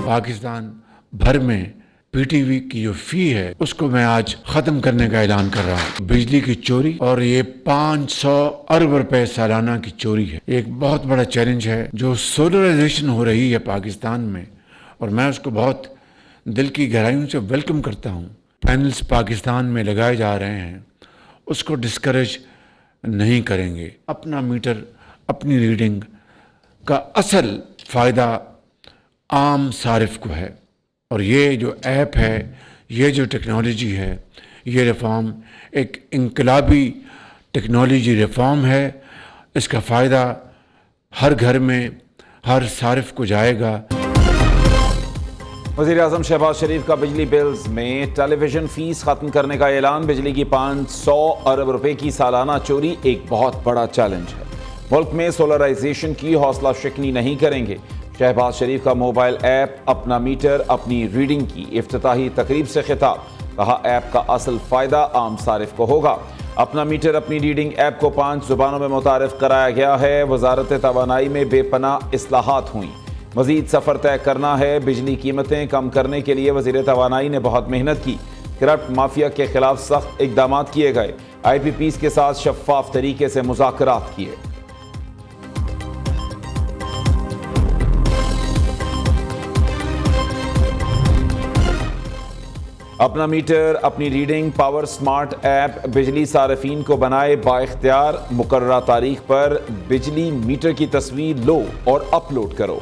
पाकिस्तान भर में पीटीवी की जो फी है उसको मैं आज खत्म करने का ऐलान कर रहा हूँ। बिजली की चोरी और ये 500 अरब रुपए सालाना की चोरी है, एक बहुत बड़ा चैलेंज है जो सोलराइजेशन हो रही है पाकिस्तान में, और मैं उसको बहुत दिल की गहराइयों से वेलकम करता हूँ। पैनल्स पाकिस्तान में लगाए जा रहे हैं, उसको डिस्करेज नहीं करेंगे। अपना मीटर अपनी रीडिंग का असल फ़ायदा आम सारिफ को है, और ये जो ऐप है, ये जो टेक्नोलॉजी है, ये रिफॉर्म एक इनकलाबी टेक्नोलॉजी रिफॉर्म है। इसका फ़ायदा हर घर में हर सारिफ को जाएगा। वज़ीर-ए-आज़म शहबाज शरीफ का बिजली बिल्स में टेलीविज़न फीस खत्म करने का ऐलान। बिजली की 500 अरब रुपए की सालाना चोरी एक बहुत बड़ा चैलेंज है। मुल्क में सोलराइजेशन की हौसला शिकनी नहीं करेंगे। शहबाज शरीफ का मोबाइल ऐप अपना मीटर अपनी रीडिंग की इफ्तिताही तकरीब से खिताब। कहा, ऐप का असल फ़ायदा आम सारिफ को होगा। अपना मीटर अपनी रीडिंग ऐप को 5 ज़ुबानों में मुतारिफ कराया गया है। वजारत तवानाई में बेपनाह इस्लाहात हुई। मजीद सफ़र तय करना है। बिजली कीमतें कम करने के लिए वज़ीर तवानाई ने बहुत मेहनत की। करप्ट माफिया के खिलाफ सख्त इक़दाम किए गए। IPPs के साथ शफाफ तरीके से मुज़ाकरात किए। अपना मीटर अपनी रीडिंग पावर स्मार्ट ऐप बिजली सार्फिन को बनाए बाइख्तियार। मुकर्ररा तारीख पर बिजली मीटर की तस्वीर लो और अपलोड करो।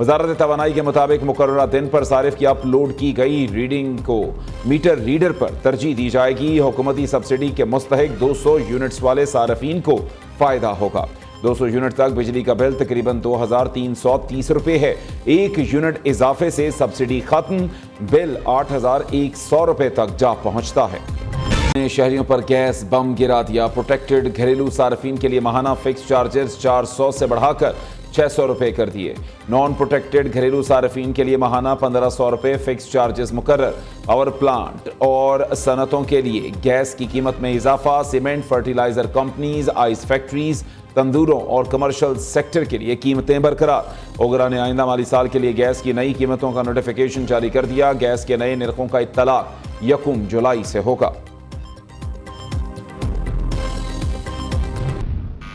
वजारत तवानाई के मुताबिक मुकर्ररा दिन पर सारिफ की अपलोड की गई रीडिंग को मीटर रीडर पर तरजीह दी जाएगी। हुकूमती सब्सिडी के मुस्तहिक 200 यूनिट्स वाले सार्फिन को फ़ायदा होगा। 200 यूनिट तक बिजली का बिल तकरीबन 2330 रुपए है। 1 यूनिट इजाफे से सब्सिडी खत्म, बिल 8100 रुपए तक जा पहुंचता है। शहरियों पर गैस बम गिरा दिया। प्रोटेक्टेड घरेलू सार्फिन के लिए माहाना फिक्स चार्जेस 400 से बढ़ाकर 600 रुपए कर दिए। नॉन प्रोटेक्टेड घरेलू सार्फिन के लिए माहाना 1500 रुपए फिक्स चार्जेस मुकर्रर। पावर प्लांट और सनतों के लिए गैस की कीमत में इजाफा। Cement, fertiliser companies, ice factories, तंदूरों और कमर्शियल सेक्टर के लिए कीमतें बरकरार। ओगरा ने आइंदा माली साल के लिए गैस की नई कीमतों का नोटिफिकेशन जारी कर दिया। गैस के नए निर्खों का इत्तलाक 1 जुलाई से होगा।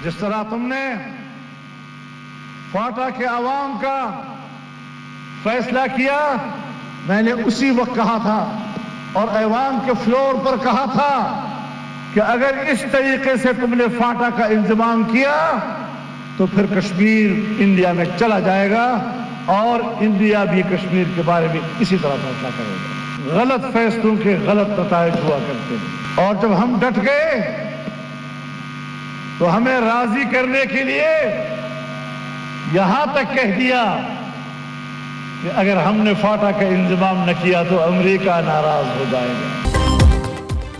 जिस तरह तुमने फाटा के आवाम का फैसला किया, मैंने उसी वक्त कहा था और ऐवान के फ्लोर पर कहा था कि अगर इस तरीके से तुमने फाटा का इंतजाम किया तो फिर कश्मीर इंडिया में चला जाएगा और इंडिया भी कश्मीर के बारे में इसी तरह फैसला करेगा। गलत फैसलों के गलत नतायज हुआ करते हैं, और जब हम डट गए तो हमें राजी करने के लिए यहां तक कह दिया कि अगर हमने फाटा का इंतजाम न किया तो अमेरिका नाराज हो जाएगा।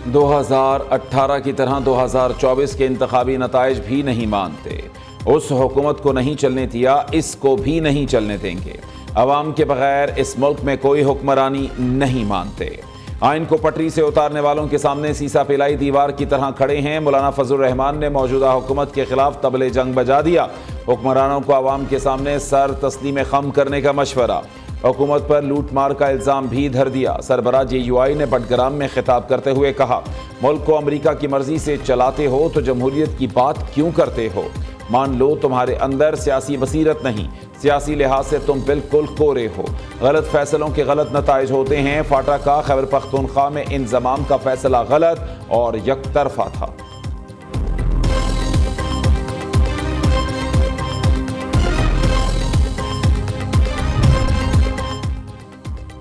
2018 की तरह 2024 के इंतखाबी नताइज भी नहीं मानते। उस हुकूमत को नहीं चलने दिया, इसको भी नहीं चलने देंगे। अवाम के बगैर इस मुल्क में कोई हुक्मरानी नहीं मानते। आइन को पटरी से उतारने वालों के सामने सीसा पिलाई दीवार की तरह खड़े हैं। मौलाना फजल रहमान ने मौजूदा हुकूमत के खिलाफ तबले जंग बजा दिया। हुक्मरानों को अवाम के सामने सर तस्लीम खम करने का मशवरा। हुकूमत पर लूट मार का इल्ज़ाम भी धर दिया। सरबराह JUI ने बटग्राम में खिताब करते हुए कहा, मुल्क को अमरीका की मर्जी से चलाते हो तो जमहूरियत की बात क्यों करते हो? मान लो तुम्हारे अंदर सियासी बसीरत नहीं, सियासी लिहाज से तुम बिल्कुल कोरे हो। गलत फैसलों के गलत नताइज होते हैं। फाटा का खैबर पख्तूनख्वा में इंजमाम का फैसला गलत और यकतरफा था।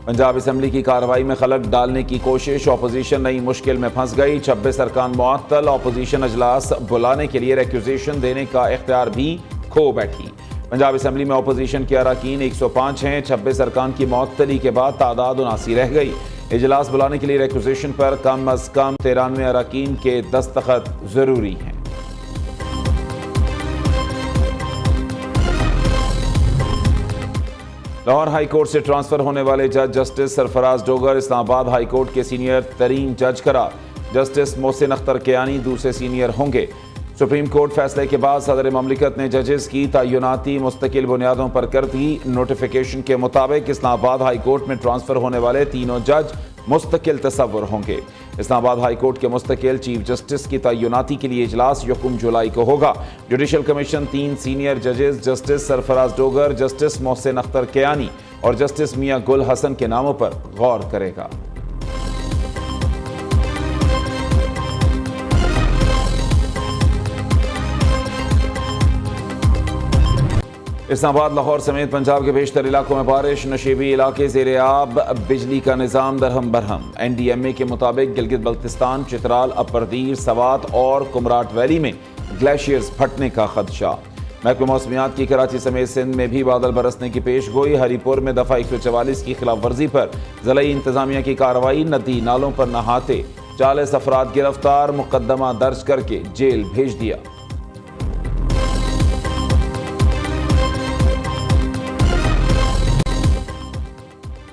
पंजाब असम्बली की कार्रवाई में खलक डालने की कोशिश। अपोजिशन नई मुश्किल में फंस गई। 26 अरकान मुअत्तल। अपोजिशन अजलास बुलाने के लिए रिक्विजिशन देने का इख्तियार भी खो बैठी। पंजाब असम्बली में अपोजिशन के अरकान 105 हैं। 26 अरकान की मुअत्तली के बाद तादाद 79 रह गई। इजलास बुलाने के लिए रिक्विजिशन पर कम अज कम 93 अरकान के दस्तखत जरूरी हैं। लाहौर हाई कोर्ट से ट्रांसफर होने वाले जज justice Sarfaraz Dogar Islamabad high court के सीनियर तरीन जज करार। जस्टिस मोहसिन अख्तर कियानी दूसरे सीनियर होंगे। सुप्रीम कोर्ट फैसले के बाद सदर ममलिकत ने जजेस की तयनाती मुस्तकिल बुनियादों पर कर दी। नोटिफिकेशन के मुताबिक इस्लामाबाद हाई कोर्ट में ट्रांसफर होने वाले तीनों जज मुस्तकिल तसव्वुर होंगे। इस्लामाबाद हाई कोर्ट के मुस्तकिल चीफ जस्टिस की तयनाती के लिए इजलास 1 जुलाई को होगा। जुडिशल कमीशन 3 सीनियर जजेस जस्टिस सरफराज डोगर, जस्टिस मोहसिन अख्तर कियानी और जस्टिस मियां गुल हसन के नामों पर गौर करेगा। इस्लामाबाद, लाहौर समेत पंजाब के बेशतर इलाकों में बारिश, नशीबी इलाके ज़ेरे आब, बिजली का निज़ाम दरहम बरहम। NDMA के मुताबिक गिलगित बल्तिस्तान, चित्राल, अपरदीर, सवात और कुमराट वैली में ग्लेशियर्स फटने का खदशा। महकमा मौसमियात की कराची समेत सिंध में भी बादल बरसने की पेश गोई। हरीपुर में दफ़ा 144 की खिलाफ वर्जी पर ज़िलाई इंतजामिया की कार्रवाई। नदी नालों पर नहाते 40 अफराद गिरफ्तार, मुकदमा दर्ज करके जेल भेज दिया।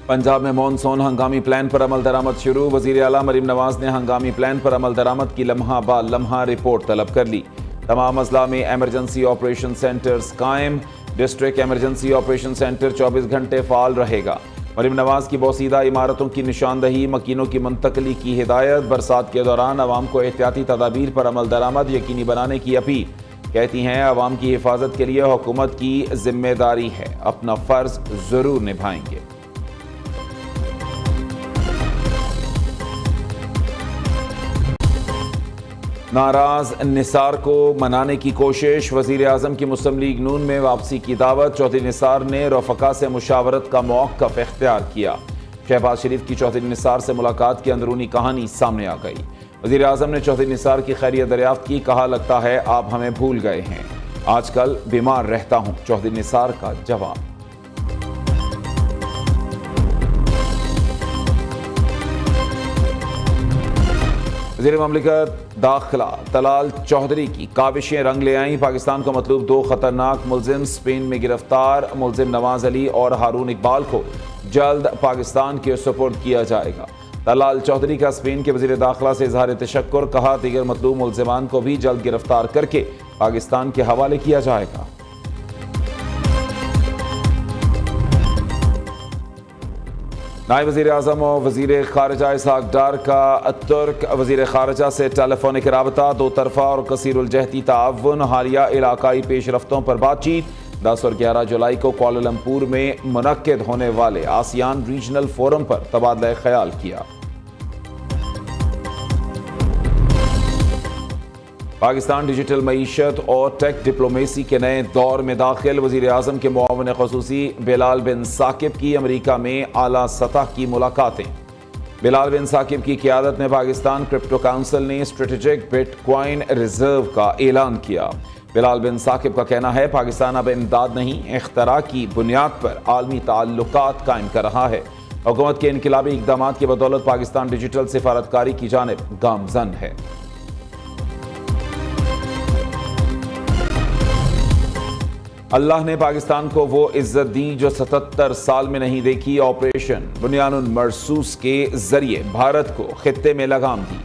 पंजाब में मॉनसून हंगामी प्लान पर अमल दरामद शुरू। वज़ीर आला मरीम नवाज ने हंगामी प्लान पर अमल दरामद की लम्हा बा लम्हा रिपोर्ट तलब कर ली। तमाम अजला में एमरजेंसी ऑपरेशन सेंटर्स कायम। डिस्ट्रिक्ट एमरजेंसी ऑपरेशन सेंटर 24 घंटे फाल रहेगा। मरीम नवाज की बोसीदा इमारतों की निशानदही, मकीनों की मुंतकली की हिदायत। बरसात के दौरान अवाम को एहतियाती तदाबीर पर अमल दरामद यकीनी बनाने की अपील। कहती हैं अवाम की हिफाजत के लिए हुकूमत की जिम्मेदारी है, अपना फर्ज जरूर निभाएंगे। नाराज निसार को मनाने की कोशिश। वजीर आजम की मुस्लिम लीग नून में वापसी की दावत। चौधरी निसार ने रफका से मुशावरत का मौक़िफ़ इख्तियार किया। शहबाज शरीफ की चौधरी निसार से मुलाकात की अंदरूनी कहानी सामने आ गई। वजीर आजम ने चौधरी निसार की खैरियत दरियाफ्त की। कहा, लगता है आप हमें भूल गए हैं, आजकल बीमार रहता हूं। चौधरी निसार का जवाब। वज़ीर ममलिकत दाखिला तलाल चौधरी की काविशें रंग ले आईं। पाकिस्तान को मतलूब 2 खतरनाक मुलजिम स्पेन में गिरफ्तार। मुलजिम नवाज अली और हारून इकबाल को जल्द पाकिस्तान के सुपुर्द किया जाएगा। तलाल चौधरी का स्पेन के वज़ीर दाखिला से इजहार तशक्कुर। कहा, दीगर मतलूब मुलजिमान को भी जल्द गिरफ्तार करके पाकिस्तान के हवाले किया जाएगा। नायब वज़ीर आज़म और वज़ीर ख़ारिजा इसहाक़ डार का तुर्क वज़ीर ख़ारिजा से टेलीफोनिक राबता। 2 तरफ़ा और कसीरुल-जहती ताअवुन, हालिया इलाकाई पेशरफ्तों पर बातचीत। 10 और 11 जुलाई को कुआलालंपुर में मुनक्किद होने वाले आसियान रीजनल फोरम पर तबादला ख्याल किया। पाकिस्तान डिजिटल मईशत और टेक डिप्लोमेसी के नए दौर में दाखिल। वज़ीर आज़म के मुआविन ख़ुसूसी बिलाल बिन साकिब की अमरीका में आला सतह की मुलाकातें। बिलाल बिन साकिब की क़ियादत में पाकिस्तान क्रिप्टो काउंसिल ने स्ट्रेटेजिक बिटकॉइन रिजर्व का ऐलान किया। बिलाल बिन साकिब का कहना है, पाकिस्तान अब इमदाद नहीं, इख्तरा की बुनियाद पर आलमी ताल्लुकात कायम कर रहा है। हुकूमत के इनकलाबी इक़दाम की बदौलत पाकिस्तान डिजिटल सिफारतकारी की जानिब गामज़न है। अल्लाह ने पाकिस्तान को वो इज्जत दी जो 77 साल में नहीं देखी। ऑपरेशन बुनियानुल मरसूस के जरिए भारत को खित्ते में लगाम दी।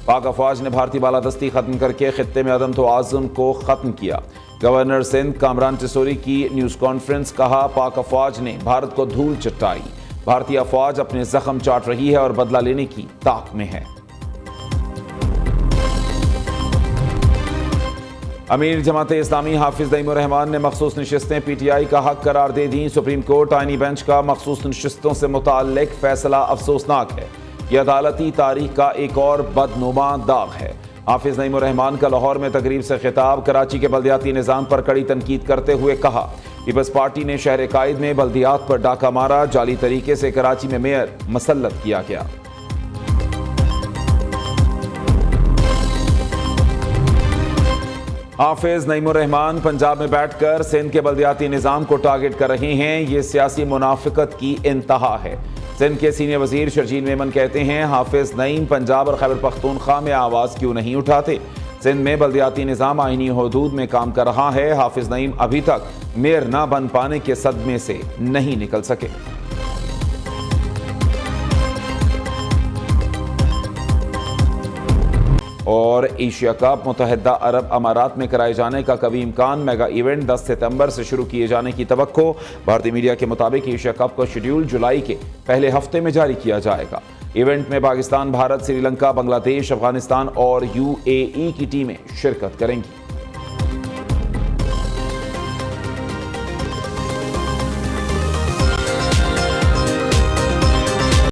पाक अफवाज ने भारतीय बालादस्ती खत्म करके खित्ते में अदम तो आज़म को खत्म किया। गवर्नर सिंध कामरान टिसोरी की न्यूज़ कॉन्फ्रेंस। कहा, पाक अफवाज ने भारत को धूल चटाई। भारतीय अफवाज अपने जख्म चाट रही है और बदला लेने की ताक में है। अमीर जमात इस्लामी हाफिज नईमुर रहमान ने मखसूस नशिस्तें PTI का हक करार दे दी। सुप्रीम कोर्ट आईनी बेंच का मखसूस नशिस्तों से मुताल्लिक फैसला अफसोसनाक है। यह अदालती तारीख का एक और बदनुमा दाग है। हाफिज नईमुर रहमान का लाहौर में तकरीब से खिताब। कराची के बल्दियाती निज़ाम पर कड़ी तनकीद करते हुए कहा, पीपल्स पार्टी ने शहर कायद में बल्दियात पर डाका मारा। जाली तरीके से कराची में मेयर मसल्लत किया गया। हाफिज नईमुर रहमान पंजाब में बैठकर सिंध के बल्दियाती निज़ाम को टारगेट कर रहे हैं। ये सियासी मुनाफिकत की इंतहा है। सिंध के सीनियर वजीर शर्जील मेमन कहते हैं, हाफिज नईम पंजाब और खैबर पख्तूनख्वा में आवाज़ क्यों नहीं उठाते। सिंध में बल्दियाती निज़ाम आईनी हदूद में काम कर रहा है। हाफिज नईम अभी तक मेयर न बन पाने के सदमे से नहीं निकल सके। اور ایشیا کپ متحدہ عرب امارات میں کرائے جانے کا قوی امکان، میگا ایونٹ 10 ستمبر سے شروع کیے جانے کی توقع۔ بھارتی میڈیا کے مطابق ایشیا کپ کا شیڈیول جولائی کے پہلے ہفتے میں جاری کیا جائے گا۔ ایونٹ میں پاکستان، بھارت، سری لنکا، بنگلہ دیش، افغانستان اور UAE کی ٹیمیں شرکت کریں گی۔